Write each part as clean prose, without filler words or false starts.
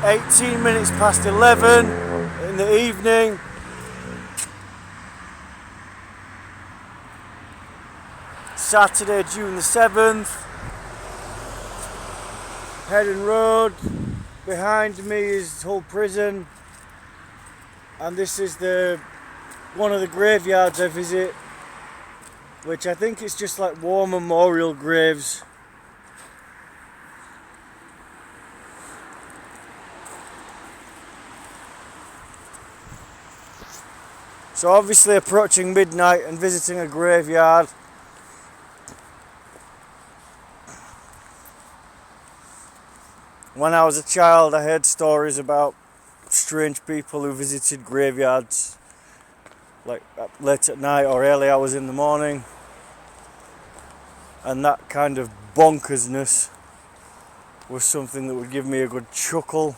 18 minutes past 11 in the evening. Saturday, June the 7th. Heading road. Behind me is Hull Prison. And this is one of the graveyards I visit, which I think it's just like war memorial graves. So obviously approaching midnight and visiting a graveyard. When I was a child, I heard stories about strange people who visited graveyards like late at night or early hours in the morning, and that kind of bonkersness was something that would give me a good chuckle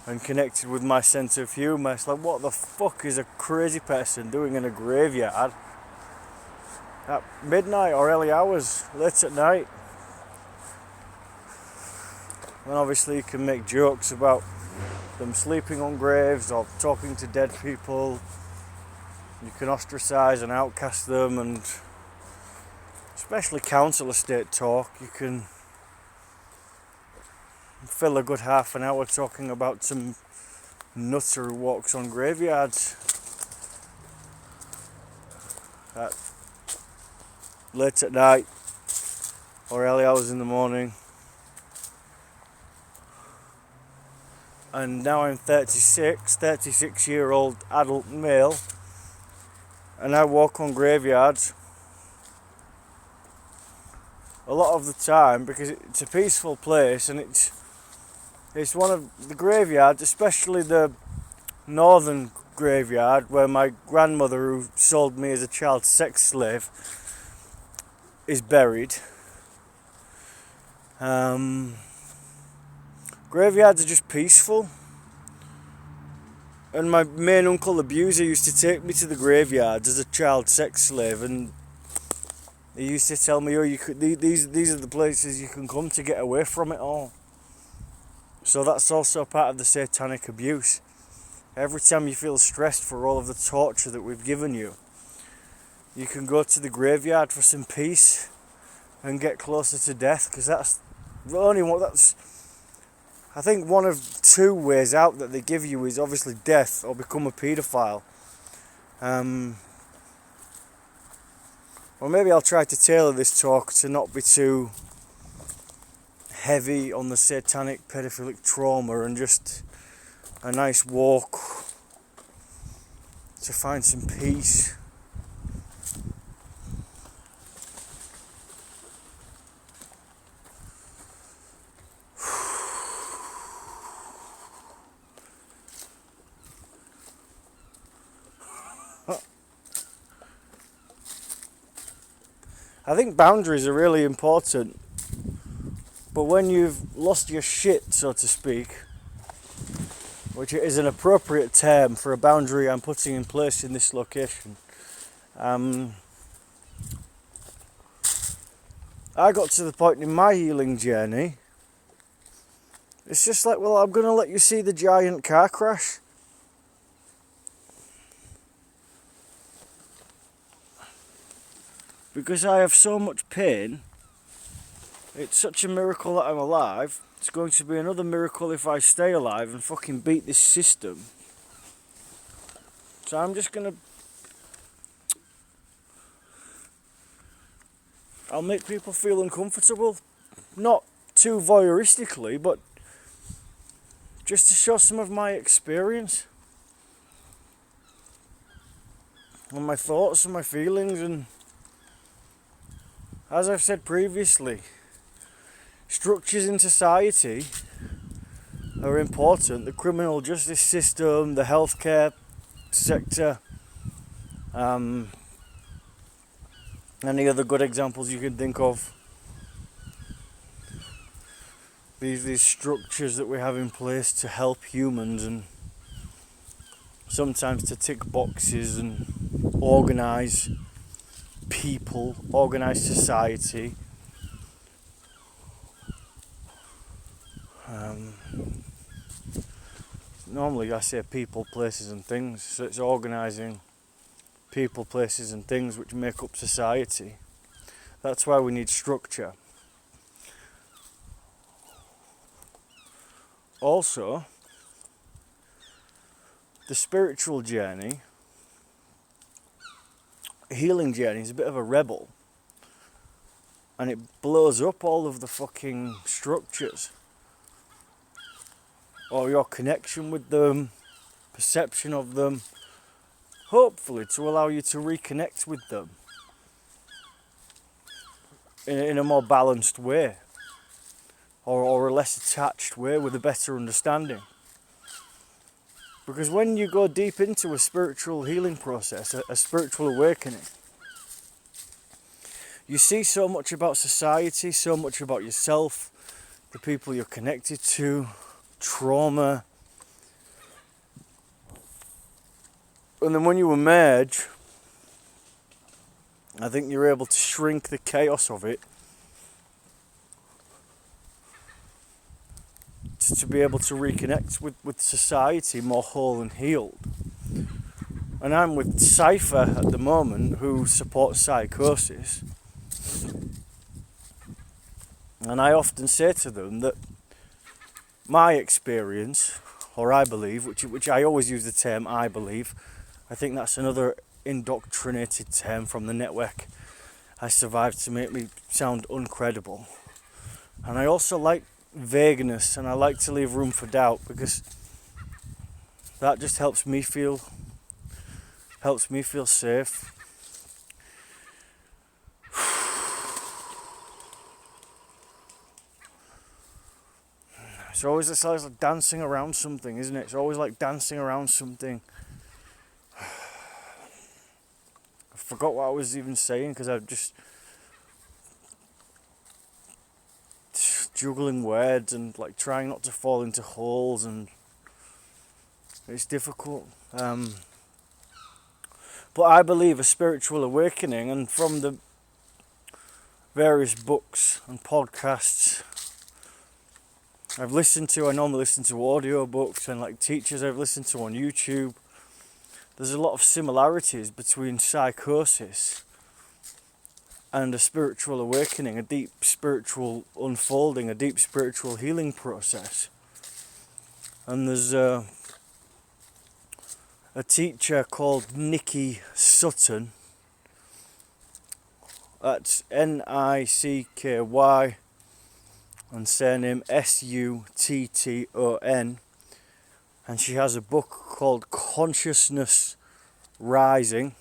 and connected with my sense of humour. It's like, what the fuck is a crazy person doing in a graveyard at midnight or early hours, late at night? And obviously you can make jokes about them sleeping on graves or talking to dead people. You can ostracise and outcast them, and especially council estate talk. You can fill a good half an hour talking about some nutter who walks on graveyards late at night or early hours in the morning. And now I'm 36-year-old adult male, and I walk on graveyards a lot of the time because it's a peaceful place, and it's one of the graveyards, especially the northern graveyard where my grandmother, who sold me as a child sex slave, is buried. Graveyards are just peaceful, and my main uncle abuser used to take me to the graveyards as a child sex slave, and he used to tell me, "Oh, these are the places you can come to get away from it all." So that's also part of the satanic abuse. Every time you feel stressed for all of the torture that we've given you, you can go to the graveyard for some peace and get closer to death, because that's I think one of two ways out that they give you is obviously death or become a paedophile. Or maybe I'll try to tailor this talk to not be too heavy on the satanic pedophilic trauma, and just a nice walk to find some peace. I think boundaries are really important, but when you've lost your shit, so to speak, which is an appropriate term for a boundary I'm putting in place in this location, I got to the point in my healing journey, it's just like, well, I'm going to let you see the giant car crash. Because I have so much pain, it's such a miracle that I'm alive. It's going to be another miracle if I stay alive and fucking beat this system. So I'm just gonna... I'll make people feel uncomfortable. Not too voyeuristically, but just to show some of my experience. And my thoughts and my feelings, and... as I've said previously, structures in society are important. The criminal justice system, the healthcare sector, any other good examples you can think of. These structures that we have in place to help humans, and sometimes to tick boxes and organise people, organise society. normally I say people, places and things, so it's organising people, places and things which make up society. That's why we need structure. Also, the spiritual journey, healing journey, is a bit of a rebel. And it blows up all of the fucking structures. Or your connection with them, perception of them, hopefully to allow you to reconnect with them in a more balanced way, or a less attached way with a better understanding. Because when you go deep into a spiritual healing process, a spiritual awakening, you see so much about society, so much about yourself, the people you're connected to, trauma. And then when you emerge, I think you're able to shrink the chaos of it to be able to reconnect with society more whole and healed. And I'm with Cypher at the moment, who supports Psychosis. And I often say to them that my experience, or I believe, which I always use the term I believe, I think that's another indoctrinated term from the network I survived to make me sound uncredible. And I also like vagueness, and I like to leave room for doubt, because that just helps me feel safe. It's always like dancing around something, isn't it? It's always like dancing around something. I forgot what I was even saying, because I'm just juggling words and like trying not to fall into holes, and it's difficult. But I believe a spiritual awakening, and from the various books and podcasts I've listened to, I normally listen to audio books, and like teachers I've listened to on YouTube, there's a lot of similarities between psychosis and a spiritual awakening, a deep spiritual unfolding, a deep spiritual healing process. And there's a teacher called Nicky Sutton, that's Nicky, and surname Sutton, and she has a book called Consciousness Rising.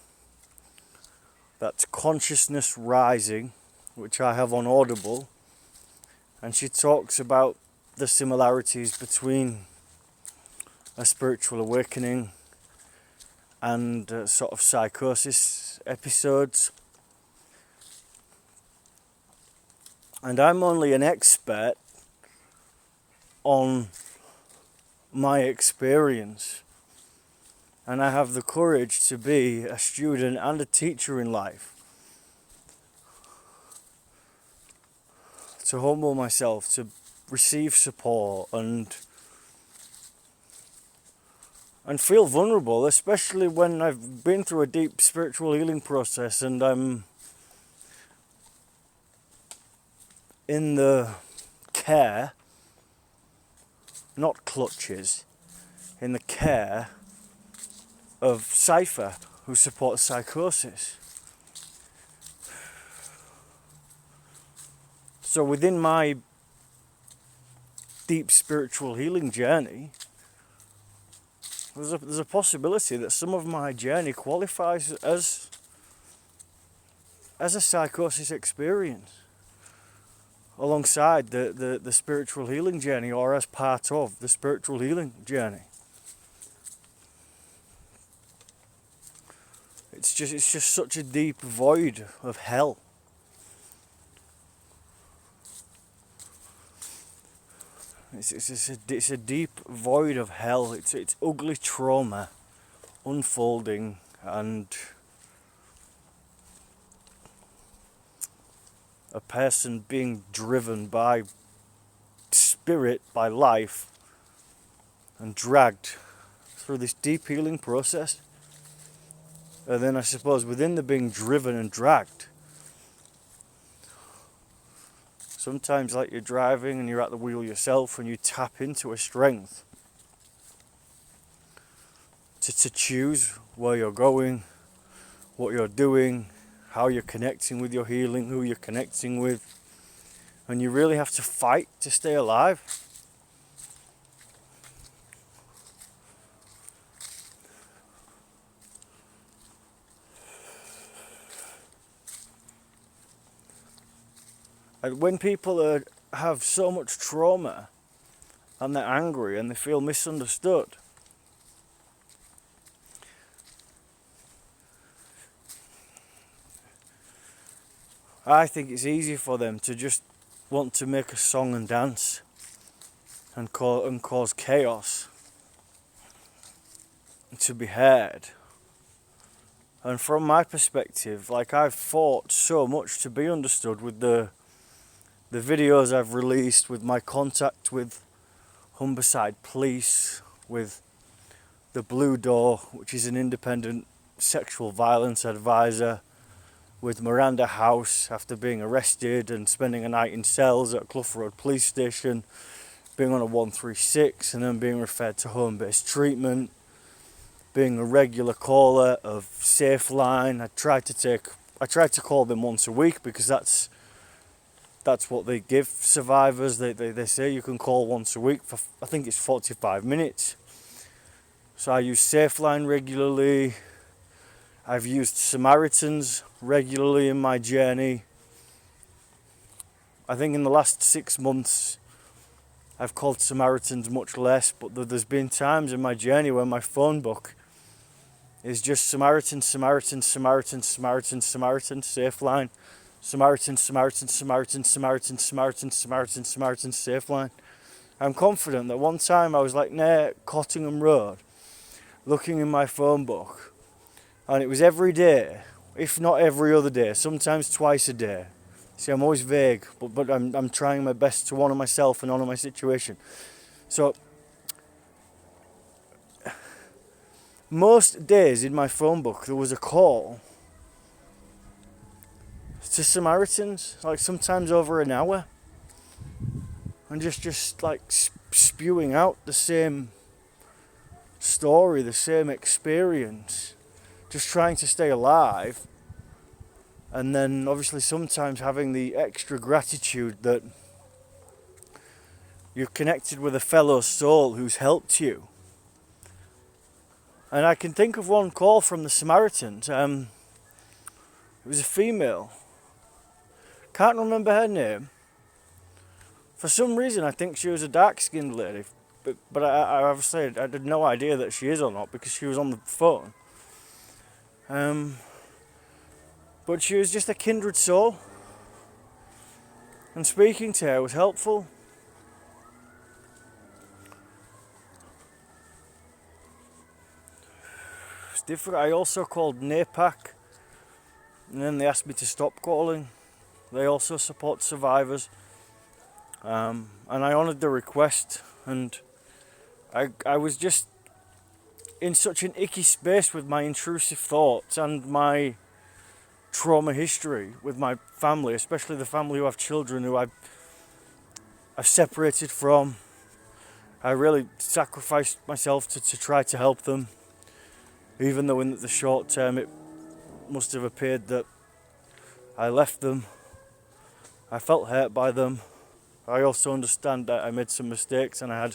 That's Consciousness Rising, which I have on Audible, and she talks about the similarities between a spiritual awakening and sort of psychosis episodes. And I'm only an expert on my experience, and I have the courage to be a student and a teacher in life, to humble myself, to receive support and feel vulnerable, especially when I've been through a deep spiritual healing process and I'm in the care, not clutches, in the care of Cypher, who supports Psychosis. So within my deep spiritual healing journey, there's a possibility that some of my journey qualifies as a psychosis experience, alongside the spiritual healing journey, or as part of the spiritual healing journey. It's just such a deep void of hell. It's a deep void of hell. It's ugly trauma unfolding, and a person being driven by spirit, by life, and dragged through this deep healing process. And then I suppose within the being driven and dragged, sometimes like you're driving and you're at the wheel yourself and you tap into a strength to choose where you're going, what you're doing, how you're connecting with your healing, who you're connecting with. And you really have to fight to stay alive. And when people have so much trauma and they're angry and they feel misunderstood, I think it's easy for them to just want to make a song and dance and cause chaos to be heard. And from my perspective, like, I've fought so much to be understood with the videos I've released, with my contact with Humberside Police, with the Blue Door, which is an independent sexual violence advisor, with Miranda House after being arrested and spending a night in cells at Clough Road Police Station, being on a 136 and then being referred to home-based treatment, being a regular caller of Safeline. I tried to call them once a week because that's what they give survivors. They say you can call once a week for, I think it's 45 minutes. So I use Safeline regularly. I've used Samaritans regularly in my journey. I think in the last 6 months I've called Samaritans much less, but there's been times in my journey where my phone book is just Samaritan, Samaritan, Samaritan, Samaritan, Samaritan, Safeline, Samaritan, Samaritan, Samaritan, Samaritan, Samaritan, Samaritan, Samaritan, Safeline. I'm confident that one time I was like near Cottingham Road, looking in my phone book, and it was every day, if not every other day, sometimes twice a day. See, I'm always vague, but I'm trying my best to honour myself and honour my situation. So, most days in my phone book there was a call to Samaritans, like sometimes over an hour, and just like spewing out the same story, the same experience, just trying to stay alive. And then obviously sometimes having the extra gratitude that you're connected with a fellow soul who's helped you. And I can think of one call from the Samaritans. It was a female. Can't remember her name. For some reason I think she was a dark-skinned lady. But I obviously I had no idea that she is or not because she was on the phone. But she was just a kindred soul. And speaking to her was helpful. It's different. I also called NAPAC. And then they asked me to stop calling. They also support survivors. And I honoured the request. And I was just in such an icky space with my intrusive thoughts and my trauma history with my family, especially the family who have children who I've separated from. I really sacrificed myself to try to help them, even though in the short term it must have appeared that I left them. I felt hurt by them. I also understand that I made some mistakes and I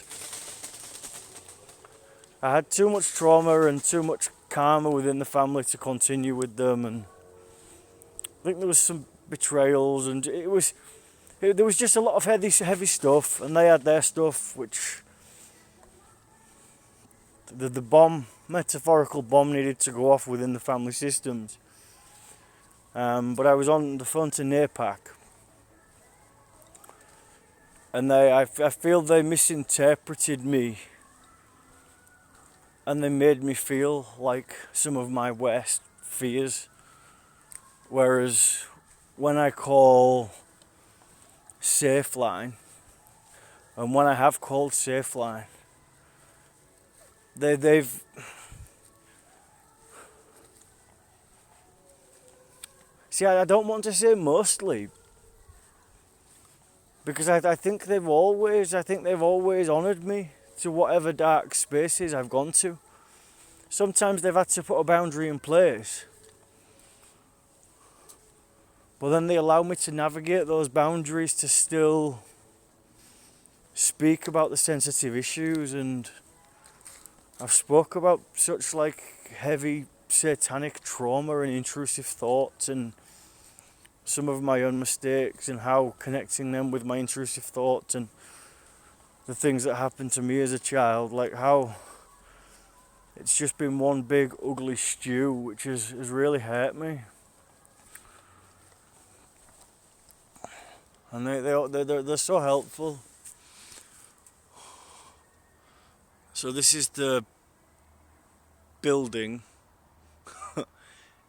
had too much trauma and too much karma within the family to continue with them, and I think there was some betrayals, and there was just a lot of heavy stuff, and they had their stuff, which the metaphorical bomb needed to go off within the family systems. But I was on the phone to NAPAC, and I feel they misinterpreted me, and they made me feel like some of my worst fears. Whereas when I call Safeline, and when I have called Safeline, they've see, I don't want to say mostly, because I think they've always honoured me to whatever dark spaces I've gone to. Sometimes they've had to put a boundary in place, but then they allow me to navigate those boundaries to still speak about the sensitive issues. And I've spoke about such like heavy satanic trauma and intrusive thoughts and some of my own mistakes, and how connecting them with my intrusive thoughts and the things that happened to me as a child, like how it's just been one big ugly stew which has really hurt me. And they're so helpful. So this is the building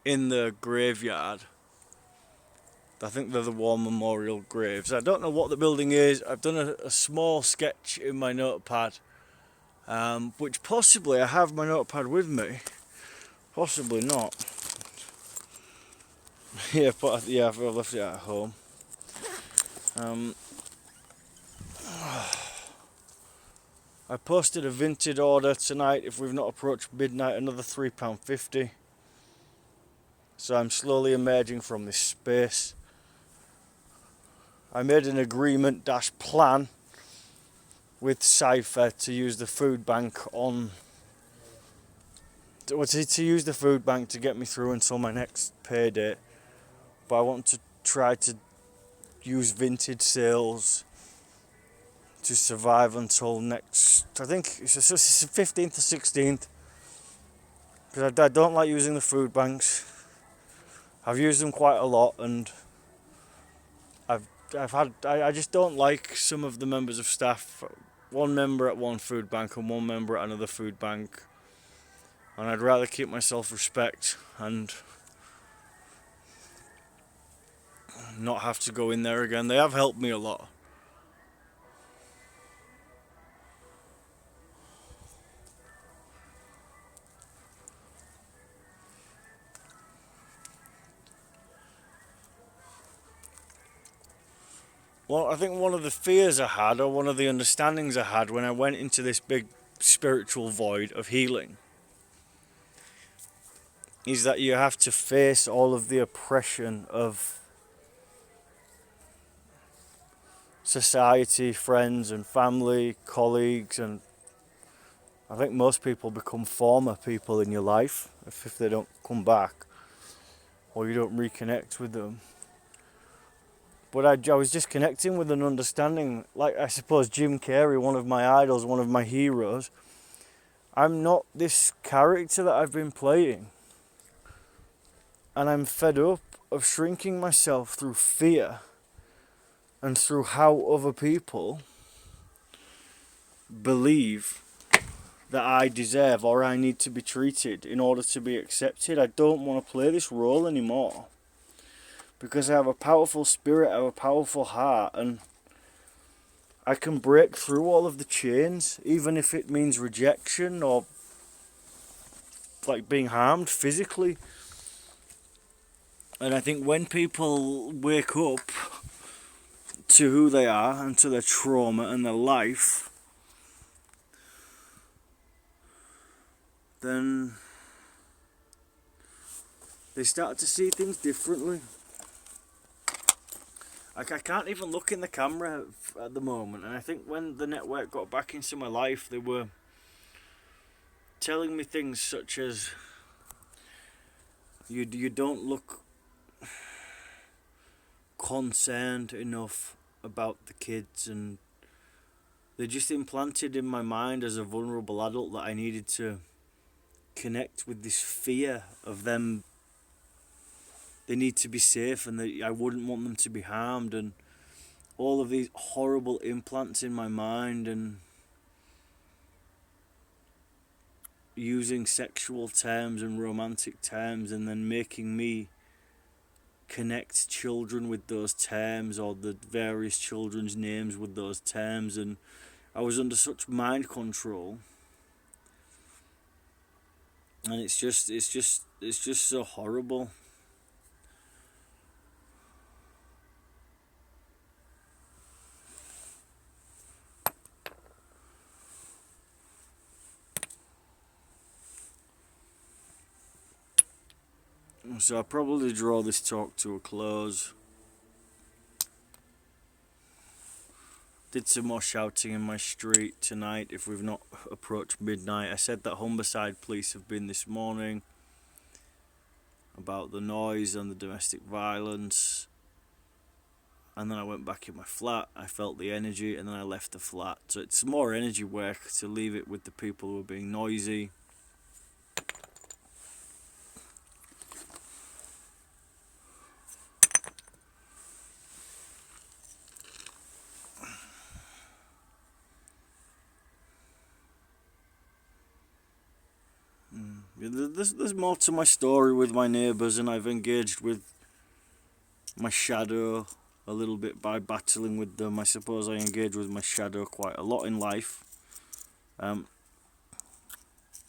in the graveyard. I think they're the War Memorial Graves. I don't know what the building is. I've done a small sketch in my notepad, which possibly I have my notepad with me, possibly not. Yeah, I've left it at home. I posted a Vinted order tonight. If we've not approached midnight, another £3.50. So I'm slowly emerging from this space. I made an agreement-plan with Cypher to use the food bank to use the food bank to get me through until my next payday. But I want to try to use Vintage sales to survive until next, I think it's the 15th or 16th, because I don't like using the food banks. I've used them quite a lot, and I just don't like some of the members of staff. One member at one food bank and one member at another food bank, and I'd rather keep my self-respect and not have to go in there again. They have helped me a lot. Well, I think one of the fears I had, or one of the understandings I had when I went into this big spiritual void of healing, is that you have to face all of the oppression of society, friends and family, colleagues, and I think most people become former people in your life if they don't come back or you don't reconnect with them. But I was just connecting with an understanding, like I suppose Jim Carrey, one of my idols, one of my heroes. I'm not this character that I've been playing. And I'm fed up of shrinking myself through fear and through how other people believe that I deserve or I need to be treated in order to be accepted. I don't want to play this role anymore. Because I have a powerful spirit, I have a powerful heart, and I can break through all of the chains, even if it means rejection or like being harmed physically. And I think when people wake up to who they are and to their trauma and their life, then they start to see things differently. I can't even look in the camera at the moment, and I think when the network got back into my life, they were telling me things such as you don't look concerned enough about the kids, and they just implanted in my mind as a vulnerable adult that I needed to connect with this fear of them. They need to be safe, and that I wouldn't want them to be harmed, and all of these horrible implants in my mind, and using sexual terms and romantic terms, and then making me connect children with those terms, or the various children's names with those terms. And I was under such mind control And it's just so horrible. So I'll probably draw this talk to a close. Did some more shouting in my street tonight if we've not approached midnight. I said that Humberside police have been this morning about the noise and the domestic violence. And then I went back in my flat, I felt the energy, and then I left the flat. So it's more energy work to leave it with the people who are being noisy. There's more to my story with my neighbours, and I've engaged with my shadow a little bit by battling with them. I suppose I engage with my shadow quite a lot in life.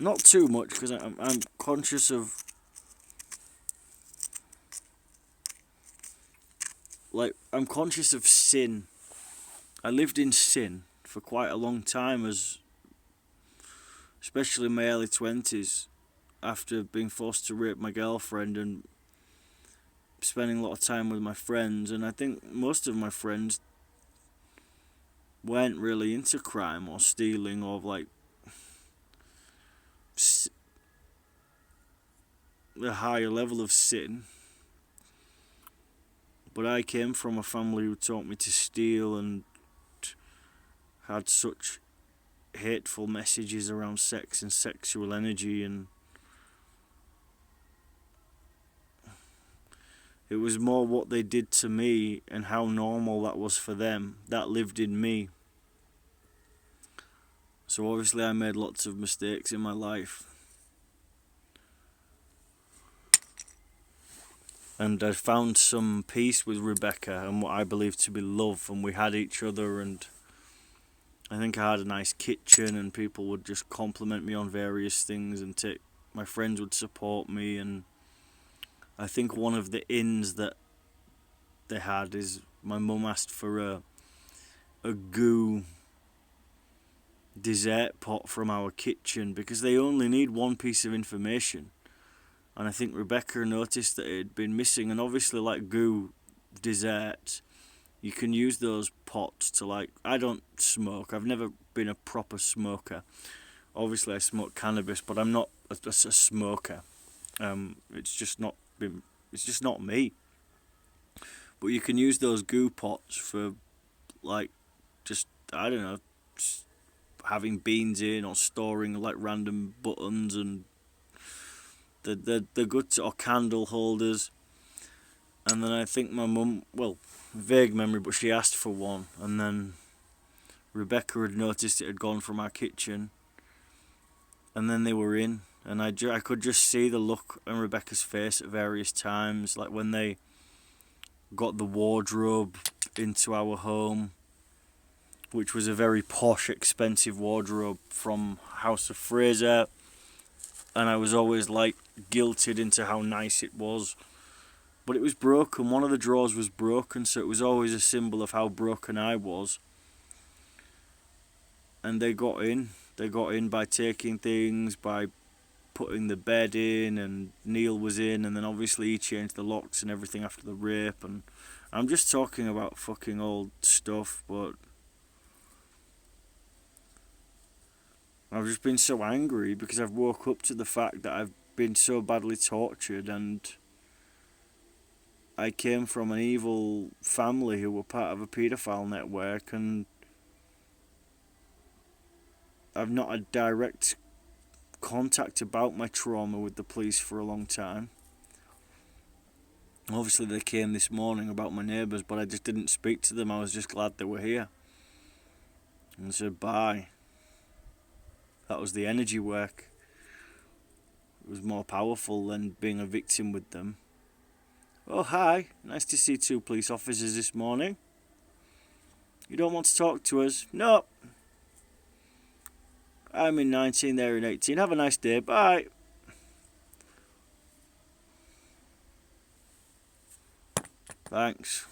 Not too much, because I'm conscious of, I'm conscious of sin. I lived in sin for quite a long time, especially in my early 20s, after being forced to rape my girlfriend and spending a lot of time with my friends. And I think most of my friends weren't really into crime or stealing or a higher level of sin. But I came from a family who taught me to steal and had such hateful messages around sex and sexual energy, and it was more what they did to me and how normal that was for them that lived in me. So obviously I made lots of mistakes in my life. And I found some peace with Rebecca and what I believe to be love, and we had each other, and I think I had a nice kitchen, and people would just compliment me on various things, and my friends would support me. And I think one of the ins that they had is my mum asked for a goo dessert pot from our kitchen, because they only need one piece of information. And I think Rebecca noticed that it had been missing, and obviously like goo desserts, you can use those pots to I don't smoke, I've never been a proper smoker. Obviously I smoke cannabis, but I'm not a smoker. It's just not me. But you can use those goo pots for just, I don't know, just having beans in or storing random buttons, and they're good or candle holders. And then I think my mum, vague memory, but she asked for one, and then Rebecca had noticed it had gone from our kitchen, and then they were in, and I could just see the look on Rebecca's face at various times, like when they got the wardrobe into our home, which was a very posh, expensive wardrobe from House of Fraser, and I was always guilted into how nice it was. But it was broken. One of the drawers was broken, so it was always a symbol of how broken I was. And they got in. They got in by taking things, by putting the bed in, and Neil was in, and then obviously he changed the locks and everything after the rape. And I'm just talking about fucking old stuff, but I've just been so angry because I've woke up to the fact that I've been so badly tortured, and I came from an evil family who were part of a paedophile network, and I've not had direct contact about my trauma with the police for a long time. Obviously they came this morning about my neighbours, but I just didn't speak to them. I was just glad they were here and said bye. That was the energy work. It was more powerful than being a victim with them. Oh, hi. Nice to see 2 police officers this morning. You don't want to talk to us? No. I'm in 19, they're in 18. Have a nice day. Bye. Thanks.